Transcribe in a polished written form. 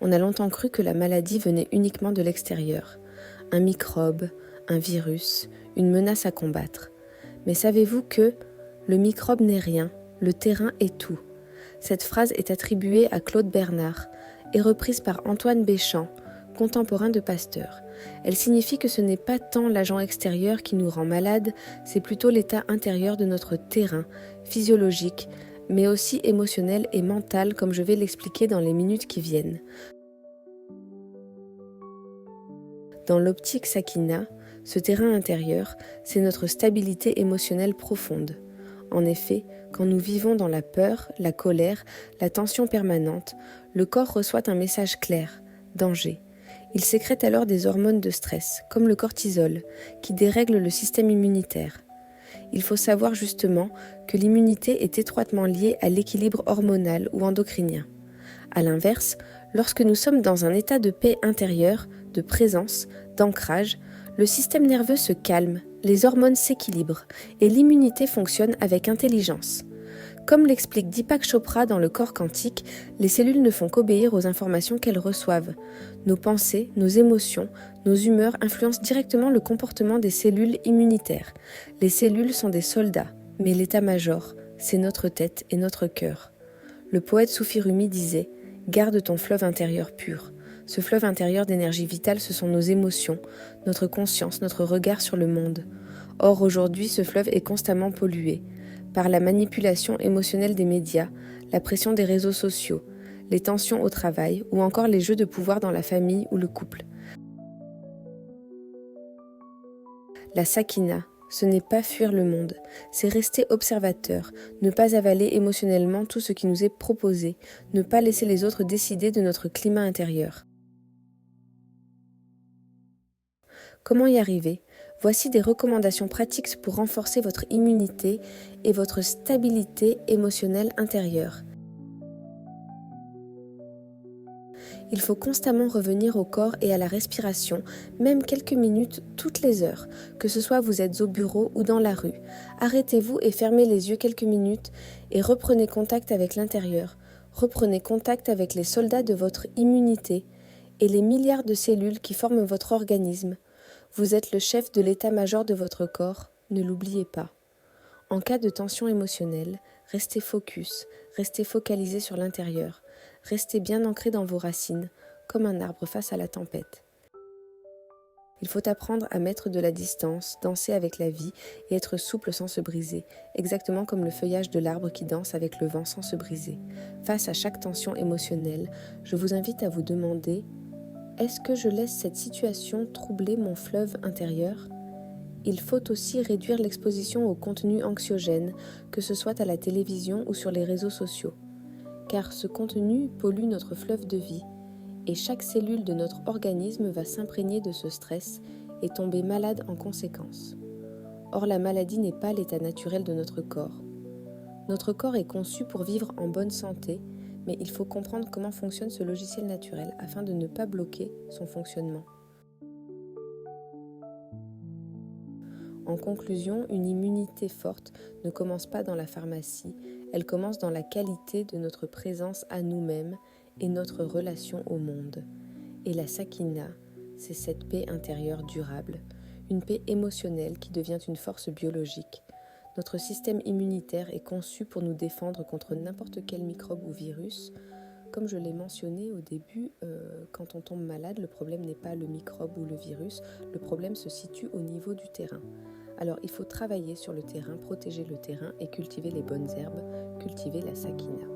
On a longtemps cru que la maladie venait uniquement de l'extérieur. Un microbe, un virus, une menace à combattre. Mais savez-vous que le microbe n'est rien, le terrain est tout. Cette phrase est attribuée à Claude Bernard et reprise par Antoine Béchamp, contemporain de Pasteur. Elle signifie que ce n'est pas tant l'agent extérieur qui nous rend malade, c'est plutôt l'état intérieur de notre terrain, physiologique, mais aussi émotionnel et mental, comme je vais l'expliquer dans les minutes qui viennent. Dans l'optique Sakina, ce terrain intérieur, c'est notre stabilité émotionnelle profonde. En effet, quand nous vivons dans la peur, la colère, la tension permanente, le corps reçoit un message clair, danger. Il sécrète alors des hormones de stress, comme le cortisol, qui dérègle le système immunitaire. Il faut savoir justement que l'immunité est étroitement liée à l'équilibre hormonal ou endocrinien. A l'inverse, lorsque nous sommes dans un état de paix intérieure, de présence, d'ancrage, le système nerveux se calme, les hormones s'équilibrent et l'immunité fonctionne avec intelligence. Comme l'explique Deepak Chopra dans Le corps quantique, les cellules ne font qu'obéir aux informations qu'elles reçoivent. Nos pensées, nos émotions, nos humeurs influencent directement le comportement des cellules immunitaires. Les cellules sont des soldats, mais l'état-major, c'est notre tête et notre cœur. Le poète Soufi Rumi disait « Garde ton fleuve intérieur pur ». Ce fleuve intérieur d'énergie vitale, ce sont nos émotions, notre conscience, notre regard sur le monde. Or, aujourd'hui, ce fleuve est constamment pollué par la manipulation émotionnelle des médias, la pression des réseaux sociaux, les tensions au travail ou encore les jeux de pouvoir dans la famille ou le couple. La sakina, ce n'est pas fuir le monde, c'est rester observateur, ne pas avaler émotionnellement tout ce qui nous est proposé, ne pas laisser les autres décider de notre climat intérieur. Comment y arriver ? Voici des recommandations pratiques pour renforcer votre immunité et votre stabilité émotionnelle intérieure. Il faut constamment revenir au corps et à la respiration, même quelques minutes toutes les heures, que ce soit vous êtes au bureau ou dans la rue. Arrêtez-vous et fermez les yeux quelques minutes et reprenez contact avec l'intérieur. Reprenez contact avec les soldats de votre immunité et les milliards de cellules qui forment votre organisme. Vous êtes le chef de l'état-major de votre corps, ne l'oubliez pas. En cas de tension émotionnelle, restez focus, restez focalisé sur l'intérieur, restez bien ancré dans vos racines, comme un arbre face à la tempête. Il faut apprendre à mettre de la distance, danser avec la vie et être souple sans se briser, exactement comme le feuillage de l'arbre qui danse avec le vent sans se briser. Face à chaque tension émotionnelle, je vous invite à vous demander: est-ce que je laisse cette situation troubler mon fleuve intérieur ? Il faut aussi réduire l'exposition aux contenus anxiogènes, que ce soit à la télévision ou sur les réseaux sociaux. Car ce contenu pollue notre fleuve de vie, et chaque cellule de notre organisme va s'imprégner de ce stress et tomber malade en conséquence. Or, la maladie n'est pas l'état naturel de notre corps. Notre corps est conçu pour vivre en bonne santé, mais il faut comprendre comment fonctionne ce logiciel naturel afin de ne pas bloquer son fonctionnement. En conclusion, une immunité forte ne commence pas dans la pharmacie, elle commence dans la qualité de notre présence à nous-mêmes et notre relation au monde. Et la sakina, c'est cette paix intérieure durable, une paix émotionnelle qui devient une force biologique. Notre système immunitaire est conçu pour nous défendre contre n'importe quel microbe ou virus. Comme je l'ai mentionné au début, quand on tombe malade, le problème n'est pas le microbe ou le virus, le problème se situe au niveau du terrain. Alors il faut travailler sur le terrain, protéger le terrain et cultiver les bonnes herbes, cultiver la sakina.